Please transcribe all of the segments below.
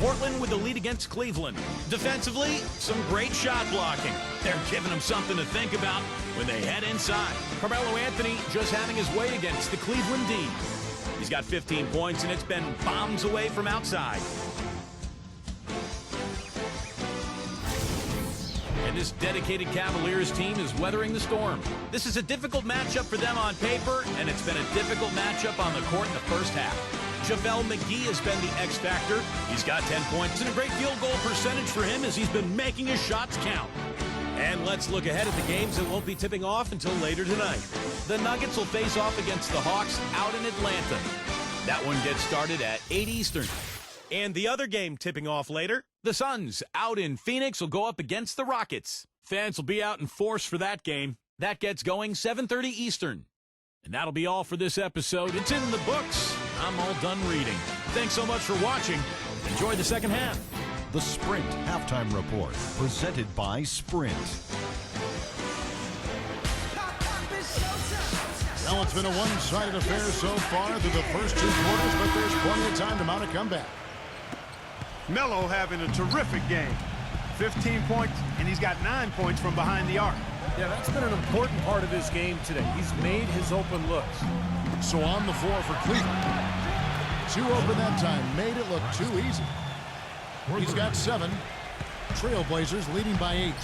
Portland with the lead against Cleveland. Defensively, some great shot blocking. They're giving them something to think about when they head inside. Carmelo Anthony just having his way against the Cleveland D. He's got 15 points, and it's been bombs away from outside. And this dedicated Cavaliers team is weathering the storm. This is a difficult matchup for them on paper, and it's been a difficult matchup on the court in the first half. JaVale McGee has been the X factor. He's got 10 points and a great field goal percentage for him as he's been making his shots count. And let's look ahead at the games that won't be tipping off until later tonight. The Nuggets will face off against the Hawks out in Atlanta. That one gets started at 8 Eastern. And the other game tipping off later, the Suns out in Phoenix will go up against the Rockets. Fans will be out in force for that game. That gets going 7:30 Eastern. And that'll be all for this episode. It's in the books. I'm all done reading. Thanks so much for watching. Enjoy the second half. The Sprint Halftime Report, presented by Sprint. Well, it's been a one-sided affair so far through the first two quarters, but there's plenty of time to mount a comeback. Melo having a terrific game. 15 points, and he's got 9 points from behind the arc. Yeah, that's been an important part of his game today. He's made his open looks. So on the floor for Cleveland. Two open that time. Made it look too easy. He's got 7. Trailblazers leading by 8.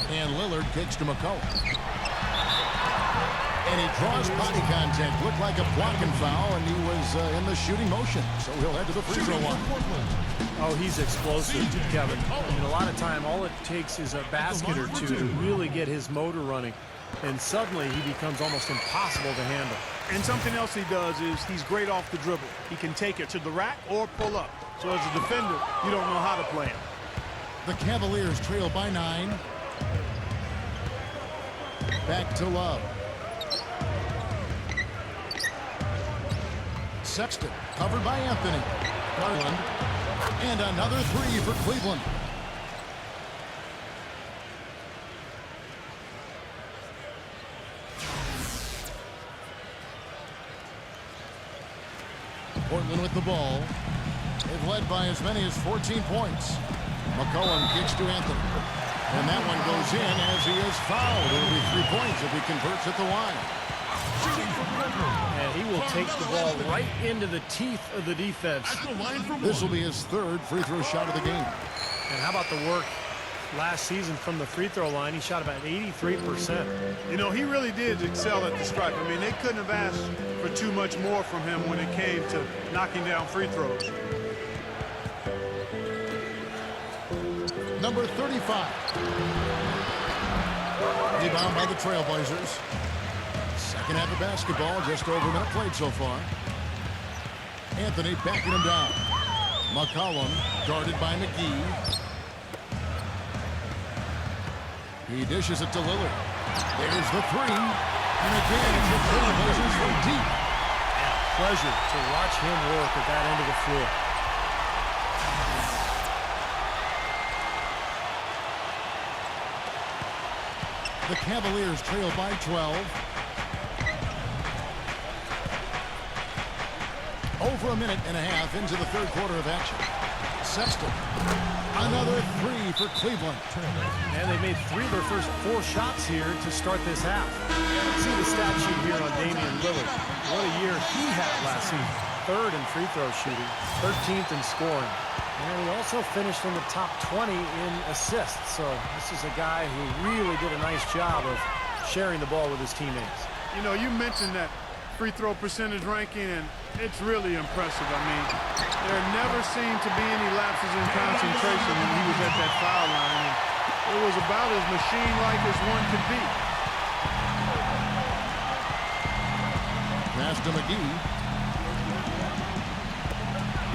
And Lillard kicks to McCollum. And he draws body contact. Looked like a blocking foul, and he was in the shooting motion. So he'll head to the free throw line. Oh, he's explosive, Kevin. I mean, a lot of time, all it takes is a basket or two to really get his motor running. And suddenly, he becomes almost impossible to handle. And something else he does is he's great off the dribble. He can take it to the rack or pull up. So as a defender, you don't know how to play him. The Cavaliers trail by 9. Back to Love. Sexton, covered by Anthony. Garland. And another 3 for Cleveland. Portland with the ball. They've led by as many as 14 points. McCollum kicks to Anthony. And that one goes in as he is fouled. It'll be 3 points if he converts at the line. And he will take the ball right into the teeth of the defense. This will be his 3rd free throw shot of the game. And how about the work last season from the free throw line? He shot about 83%. You know, he really did excel at the stripe. I mean, they couldn't have asked for too much more from him when it came to knocking down free throws. Number 35. Rebound by the Trailblazers. Second half of basketball, just over a minute played so far. Anthony backing him down. McCollum guarded by McGee. He dishes it to Lillard. There's the 3. And again, the Trailblazers from deep. Pleasure to watch him work at that end of the floor. The Cavaliers trail by 12. Over a minute and a half into the third quarter of action. Sexton. Another 3 for Cleveland. And they made 3 of their first 4 shots here to start this half. See the stat sheet here on Damian Lillard. What a year he had last season. 3rd in free throw shooting, 13th in scoring. And he also finished in the top 20 in assists. So this is a guy who really did a nice job of sharing the ball with his teammates. You know, you mentioned that free throw percentage ranking, and it's really impressive. I mean, there never seemed to be any lapses in concentration when he was at that foul line. And it was about as machine-like as one could be. Pass to McGee.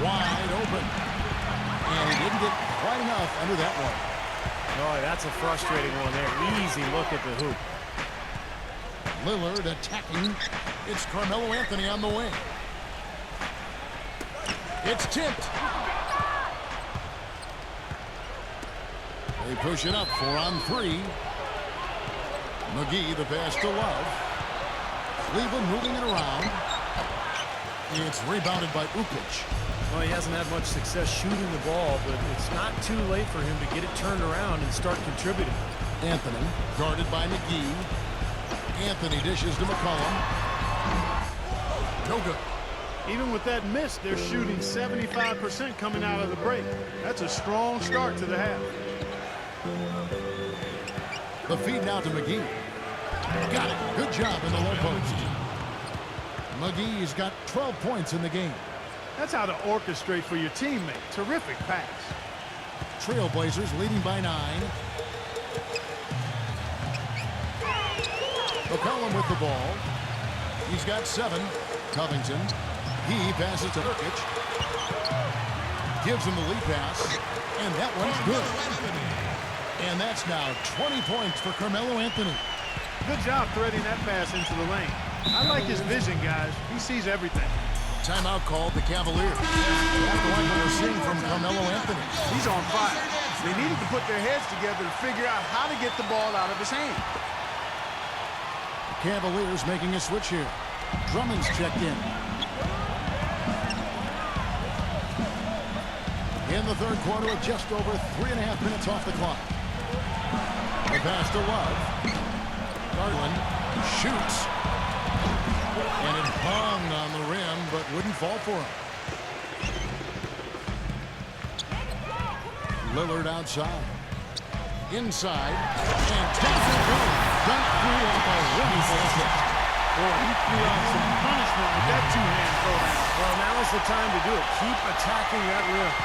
Wide open. And he didn't get quite enough under that one. Oh, that's a frustrating one there. Easy look at the hoop. Lillard attacking. It's Carmelo Anthony on the wing. It's tipped. They push it up 4 on 3. McGee, the pass to Love. Cleveland moving it around. It's rebounded by Ukic. Well, he hasn't had much success shooting the ball, but it's not too late for him to get it turned around and start contributing. Anthony, guarded by McGee. Anthony dishes to McCollum. No good. Even with that miss, they're shooting 75% coming out of the break. That's a strong start to the half. The feed now to McGee. Got it. Good job in the low post. McGee's got 12 points in the game. That's how to orchestrate for your teammate. Terrific pass. Trailblazers leading by 9. McCollum with the ball. He's got 7. Covington. He passes to Nurkic. Gives him the lead pass. And that one's good. And that's now 20 points for Carmelo Anthony. Good job threading that pass into the lane. I like his vision, guys. He sees everything. Timeout called the Cavaliers. After what we're seeing from Carmelo Anthony. He's on fire. They needed to put their heads together to figure out how to get the ball out of his hand. The Cavaliers making a switch here. Drummond's checked in. In the third quarter with just over 3.5 minutes off the clock. The pass to Love. Garland shoots. And it hung on the rim, but wouldn't fall for him. Lillard outside. Inside. And takes it home. Dunk through off a wonderful hit. Boy, he threw out some punishment with that two-hand throw down. Well, now's the time to do it. Keep attacking that rim.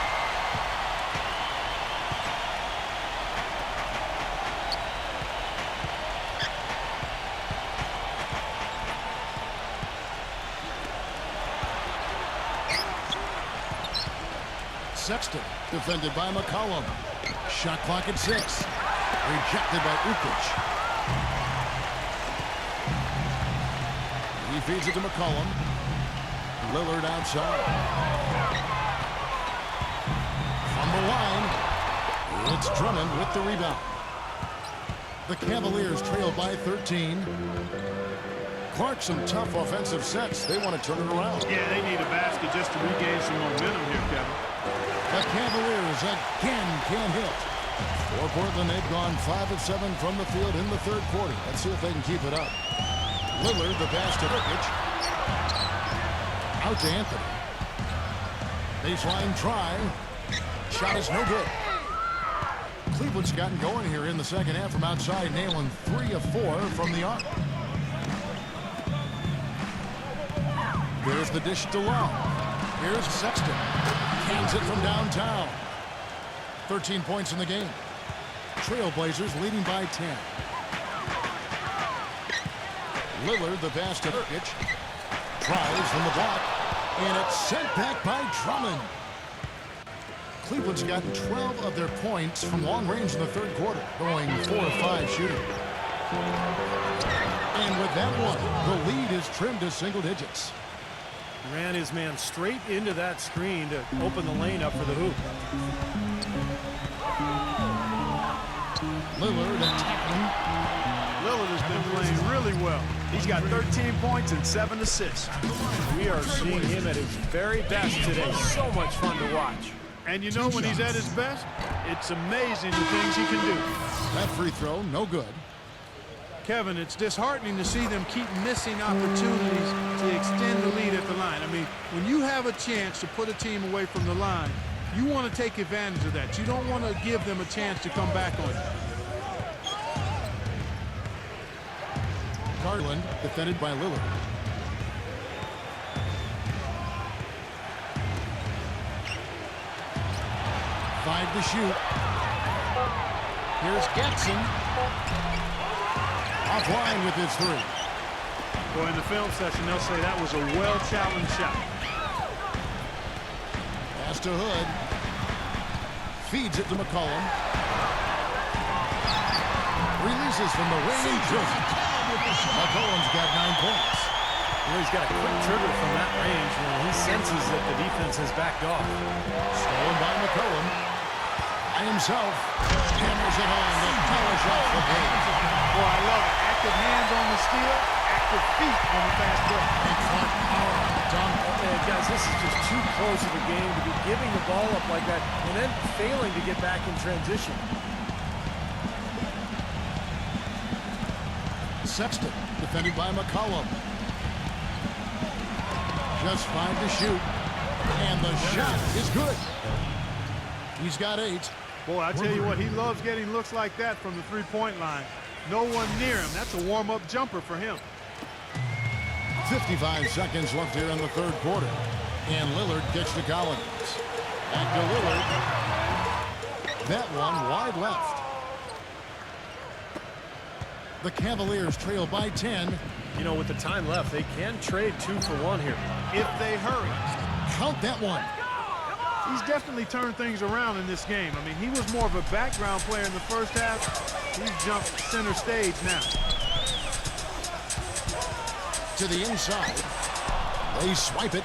Sexton, defended by McCollum. Shot clock at 6. Rejected by Ukic. He feeds it to McCollum. Lillard outside. From the line, it's Drummond with the rebound. The Cavaliers trail by 13. Clark, some tough offensive sets. They want to turn it around. Yeah, they need a basket just to regain some momentum here, Kevin. The Cavaliers again can't hit. For Portland, they've gone 5 of 7 from the field in the third quarter. Let's see if they can keep it up. Lillard, the pass to Nurkic. Out to Anthony. Baseline try. Shot is no good. Cleveland's gotten going here in the second half from outside, nailing 3 of 4 from the arc. There's the dish to Love. Here's Sexton. Cans it from downtown. 13 points in the game. Trailblazers leading by 10. Lillard, the pass to Nurkic. Tries from the block. And it's sent back by Drummond. Cleveland's gotten 12 of their points from long range in the third quarter, going 4 of 5 shooting. And with that one, the lead is trimmed to single digits. Ran his man straight into that screen to open the lane up for the hoop. Lillard attacking. Lillard has been playing really well. He's got 13 points and 7 assists. We are seeing him at his very best today. So much fun to watch. And you know when he's at his best, it's amazing the things he can do. That free throw, no good. Kevin, it's disheartening to see them keep missing opportunities to extend the lead at the line. I mean, when you have a chance to put a team away from the line, you want to take advantage of that. You don't want to give them a chance to come back on you. Garland, defended by Lillard. Five to shoot. Here's Getson. Offline with his 3. Boy, in the film session, they'll say that was a well-challenged shot. Pass to Hood. Feeds it to McCollum. Releases from the wing and drills it. McCollum's got 9 points. Well, he's got a quick trigger from that range when he senses that the defense has backed off. Stolen by McCollum. By himself. Hammers it home to polish off the paint. Boy, I love it. Active hands on the steal, active feet on the fast break. And Clark power. Man, guys, this is just too close of a game to be giving the ball up like that and then failing to get back in transition. Sexton, defended by McCollum. Just 5 to shoot. And the shot is good. He's got 8. Boy, I tell you what, he loves getting looks like that from the three-point line. No one near him. That's a warm-up jumper for him. 55 seconds left here in the third quarter. And Lillard gets to Collins. Back to Lillard. That one wide left. The Cavaliers trail by 10. You know, with the time left, they can trade 2 for 1 here. If they hurry. Count that one. He's definitely turned things around in this game. I mean, he was more of a background player in the first half. He's jumped center stage now. To the inside. They swipe it.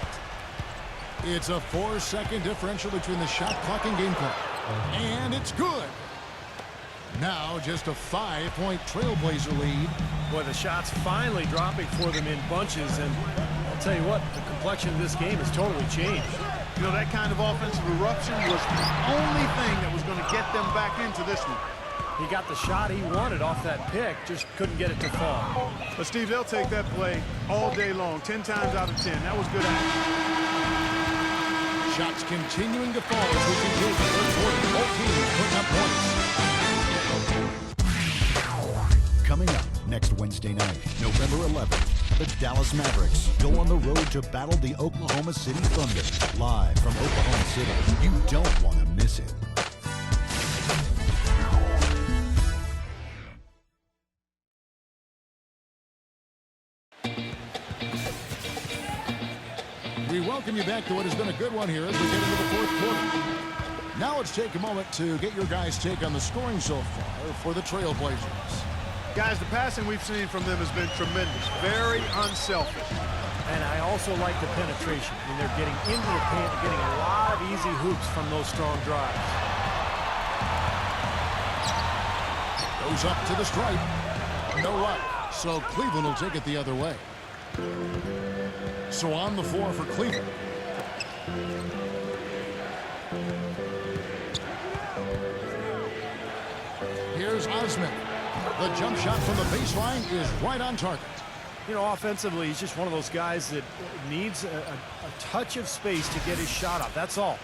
It's a 4-second differential between the shot clock and game clock. And it's good. Now just a 5-point Trailblazer lead. Boy, the shots finally dropping for them in bunches, and I'll tell you what, the complexion of this game has totally changed. You know, that kind of offensive eruption was the only thing that was going to get them back into this one. He got the shot he wanted off that pick, just couldn't get it to fall. But, Steve, they'll take that play all day long, 10 times out of 10. That was good action. Shots continuing to fall as we conclude the third quarter. Both teams putting up points. Coming up next Wednesday night, November 11th, the Dallas Mavericks go on the road to battle the Oklahoma City Thunder. Live from Oklahoma City. You don't want to miss it. We welcome you back to what has been a good one here as we get into the fourth quarter. Now let's take a moment to get your guys' take on the scoring so far for the Trailblazers. Guys, the passing we've seen from them has been tremendous. Very unselfish. And I also like the penetration. I mean, they're getting into the paint, they're getting a lot of easy hoops from those strong drives. Goes up to the stripe. No luck. So Cleveland will take it the other way. So on the floor for Cleveland. Here's Osman. The jump shot from the baseline is right on target. You know, offensively, he's just one of those guys that needs a touch of space to get his shot up. That's all.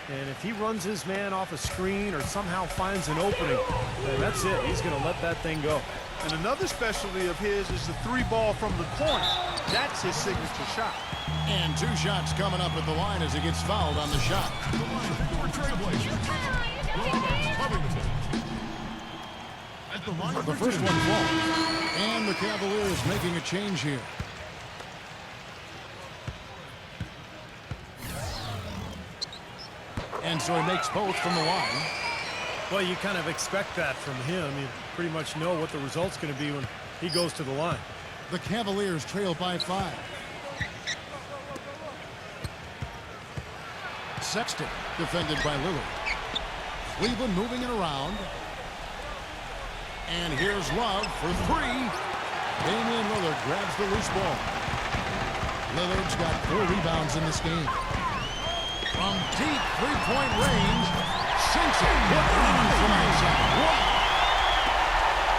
And if he runs his man off a screen or somehow finds an opening, then that's it. He's going to let that thing go. And another specialty of his is the three ball from the corner. That's his signature shot. And 2 shots coming up at the line as he gets fouled on the shot. The first one falls. And the Cavaliers making a change here. And so he makes both from the line. Well, you kind of expect that from him. You pretty much know what the result's going to be when he goes to the line. The Cavaliers trail by 5. Sexton defended by Lillard. Cleveland moving it around. And here's Love for 3. Damian Lillard grabs the loose ball. Lillard's got 4 rebounds in this game. From deep three-point range, sinks it. From outside. Wow.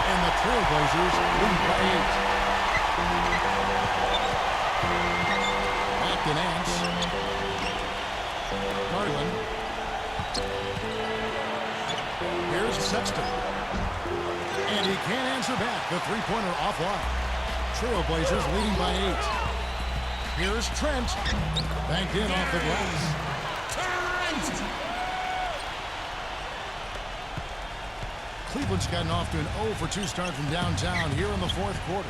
And the Trailblazers lead by 8. Back to Nance. Garland. Here's Sexton. And he can't answer back. The three-pointer offline. Trailblazers leading by 8. Here's Trent. Banked in off the glass. Cleveland's gotten off to an 0 for 2 start from downtown here in the fourth quarter.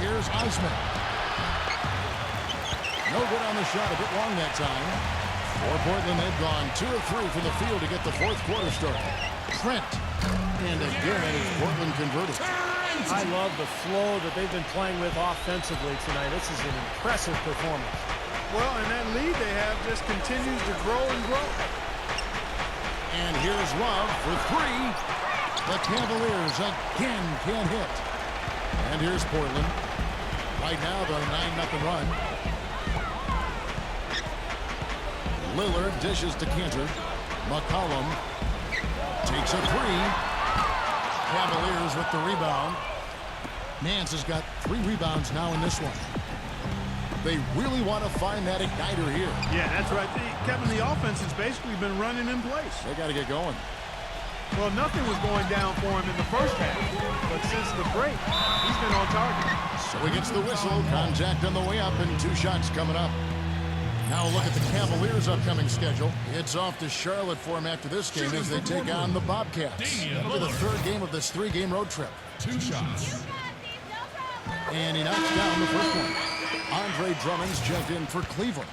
Here's Osman. No good on the shot, a bit long that time. For Portland, they've gone 2 of 3 from the field to get the fourth quarter started. Trent. And again, it's Portland converted. I love the flow that they've been playing with offensively tonight. This is an impressive performance. Well, and that lead they have just continues to grow and grow. And here's Love for 3. The Cavaliers again can't hit. And here's Portland. Right now, they're 9-0 run. Lillard dishes to Cantor. McCollum takes a three. Cavaliers with the rebound. Nance has got 3 rebounds now in this one. They really want to find that igniter here. Yeah, that's right. Kevin, the offense has basically been running in place. They got to get going. Well, nothing was going down for him in the first half, but since the break, he's been on target. So he gets the whistle. Contact on the way up and 2 shots coming up. Now look at the Cavaliers' upcoming schedule. It's off to Charlotte for him after this game as they take on the Bobcats. That'll be the 3rd game of this 3-game road trip. 2 shots. And he knocks down the first one. Andre Drummond's checked in for Cleveland.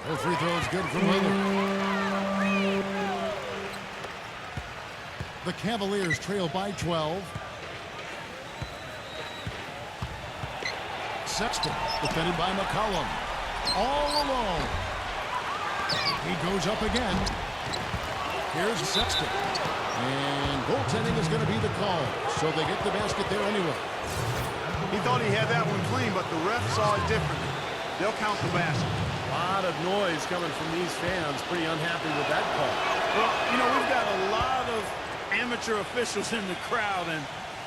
The free throw is good from Lillard. The Cavaliers trail by 12. Sexton, defended by McCollum. All alone. He goes up again. Here's Sexton. And goaltending is going to be the call. So they get the basket there anyway. He thought he had that one clean, but the ref saw it differently. They'll count the basket. A lot of noise coming from these fans. Pretty unhappy with that call. Well, you know, we've got a lot of amateur officials in the crowd, and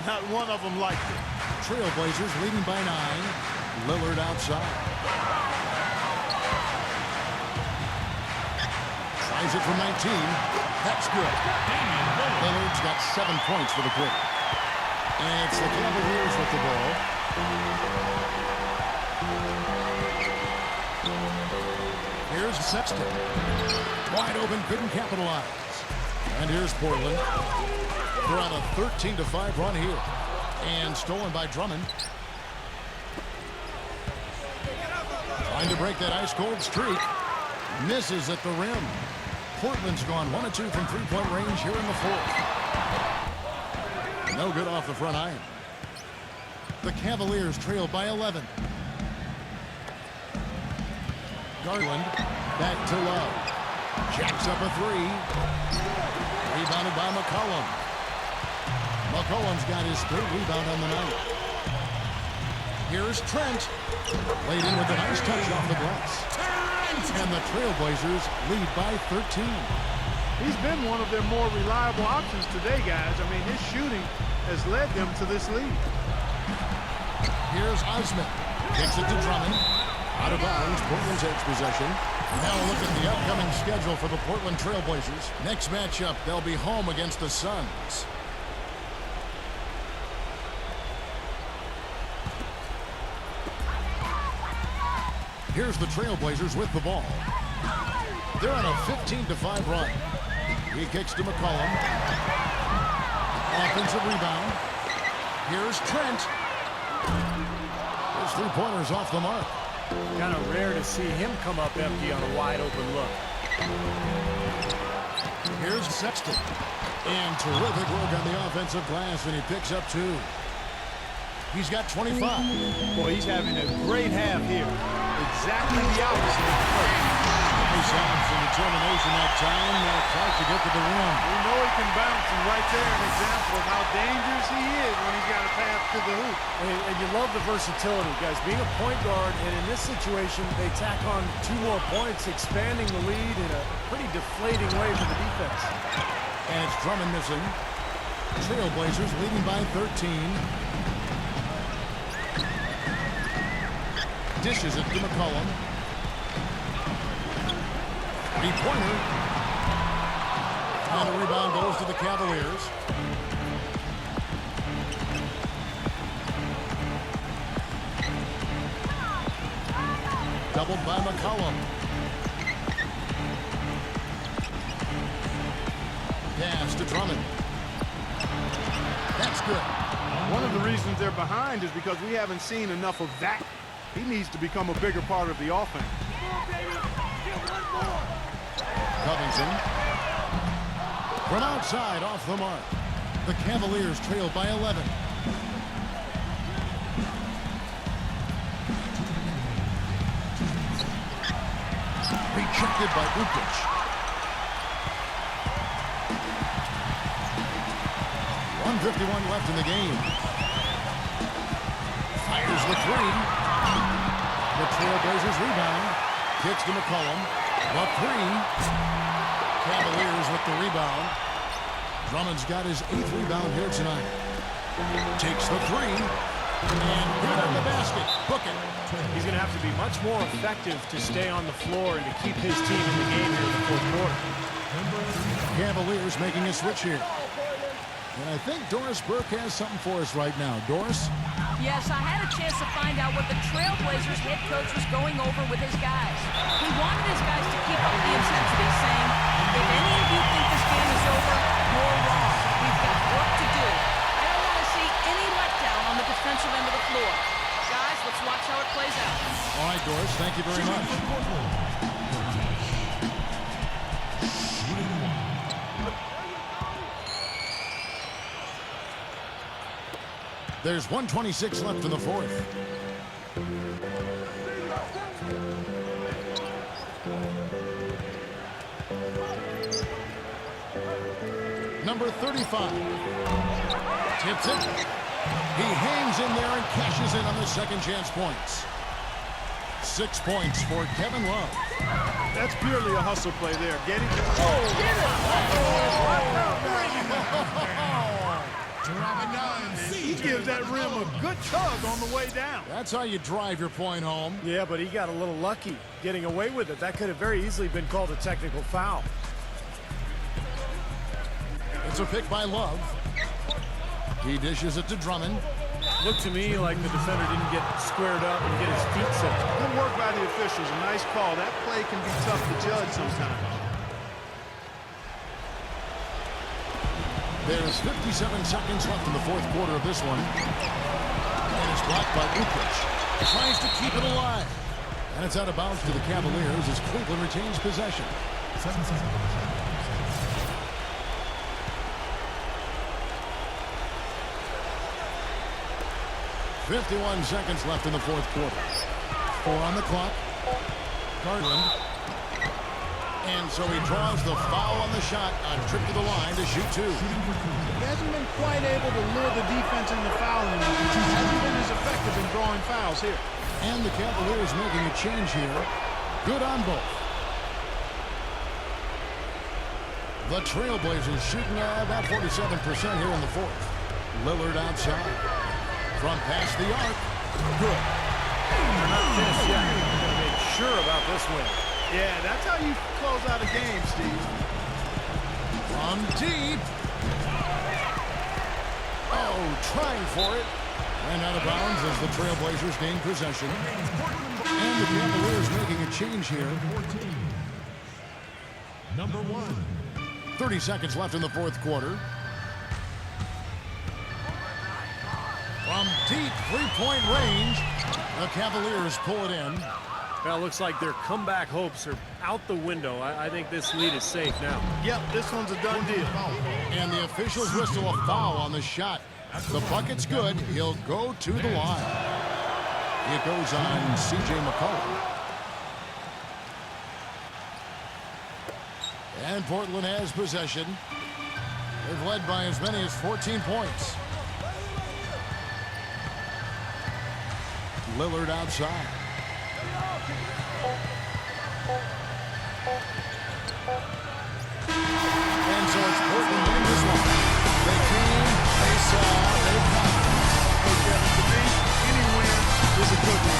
not one of them liked it. Trailblazers leading by 9. Lillard outside. Tries it from 19. That's good. Lillard's got 7 points for the quarter. And it's the Cavaliers with the ball. Here's Sexton. Wide open, couldn't capitalize. And here's Portland. They're on a 13-5 run here. And stolen by Drummond. Trying to break that ice-cold streak. Misses at the rim. Portland's gone 1 of 2 from 3-point range here in the 4th. No good off the front iron. The Cavaliers trail by 11. Garland back to Love. Jacks up a 3. Rebounded by McCollum. McCollum's got his 3rd rebound on the night. Here's Trent. Laid in with a nice touch off the glass. And the Trailblazers lead by 13. He's been one of their more reliable options today, guys. I mean, his shooting has led them to this lead. Here's Osman. Kicks it to Drummond. Out of bounds. Portland takes possession. Now look at the upcoming schedule for the Portland Trailblazers. Next matchup, they'll be home against the Suns. Here's the Trailblazers with the ball. They're on a 15-5 run. He kicks to McCollum. Offensive rebound. Here's Trent. His 3-pointers off the mark. Kind of rare to see him come up empty on a wide open look. Here's Sexton. And terrific work on the offensive glass, and he picks up 2. He's got 25. Boy, he's having a great half here. Exactly the opposite of the first. Nice odds and determination that time. Tries to get to the rim. We know he can bounce, and right there an example of how dangerous he is when he's got a path to the hoop. And you love the versatility, guys. Being a point guard, and in this situation, they tack on 2 more points, expanding the lead in a pretty deflating way for the defense. And it's Drummond missing. Trailblazers leading by 13. Dishes it to McCollum. 3-pointer. And the rebound goes to the Cavaliers. Doubled by McCollum. Pass to Drummond. That's good. One of the reasons they're behind is because we haven't seen enough of that. He needs to become a bigger part of the offense. Covington. From outside, off the mark. The Cavaliers trail by 11. Rejected by Ukic. 1:51 left in the game. Fires the three. The Trailblazers rebound. Kicks to McCollum. The three. Cavaliers with the rebound. Drummond's got his 8th rebound here tonight. Takes the three. And good on the basket. Book it. He's going to have to be much more effective to stay on the floor and to keep his team in the game here in the fourth quarter. Cavaliers making a switch here. And I think Doris Burke has something for us right now. Doris? Yes, I had a chance to find out what the Trailblazers head coach was going over with his guys. He wanted his guys to keep up the intensity, saying, if any of you think this game is over, you're wrong. We've got work to do. I don't want to see any letdown on the defensive end of the floor. Guys, let's watch how it plays out. All right, Doris, thank you very much. There's 1:26 left in the fourth. Number 35. Tips it. He hangs in there and cashes in on the second chance points. 6 points for Kevin Love. That's purely a hustle play there. Get it? He gives that rim a good tug on the way down. That's how you drive your point home. Yeah, but he got a little lucky getting away with it. That could have very easily been called a technical foul. It's a pick by Love. He dishes it to Drummond. Looked to me like the defender didn't get squared up and get his feet set. Good work by the officials. A nice call. That play can be tough to judge sometimes. There's 57 seconds left in the fourth quarter of this one. And it's blocked by Ukic. Tries to keep it alive. And it's out of bounds to the Cavaliers as Cleveland retains possession. 7 seconds. .51 seconds left in the fourth quarter. 4 on the clock. Garland. And so he draws the foul on the shot. A trip to the line to shoot 2. He hasn't been quite able to lure the defense into fouling. He hasn't been as effective in drawing fouls here. And the Cavaliers making a change here. Good on both. The Trailblazers shooting about 47% here in the fourth. Lillard outside. From past the arc. Good. They're not finished yet. They're going to make sure about this win. Yeah, that's how you close out a game, Steve. From deep. Oh, trying for it. And out of bounds as the Trailblazers gain possession. And the Cavaliers making a change here. Number 1. 30 seconds left in the fourth quarter. From deep three-point range, the Cavaliers pull it in. Well, it looks like their comeback hopes are out the window. I think this lead is safe now. Yep, this one's a done deal. And the officials whistle a foul on the shot. The bucket's good. He'll go to the line. It goes on C.J. McCollum. And Portland has possession. They've led by as many as 14 points. Lillard outside. And so it's Portland winning this one. They came, they saw, they conquered. Hey, Kevin, to me, any win is a good win.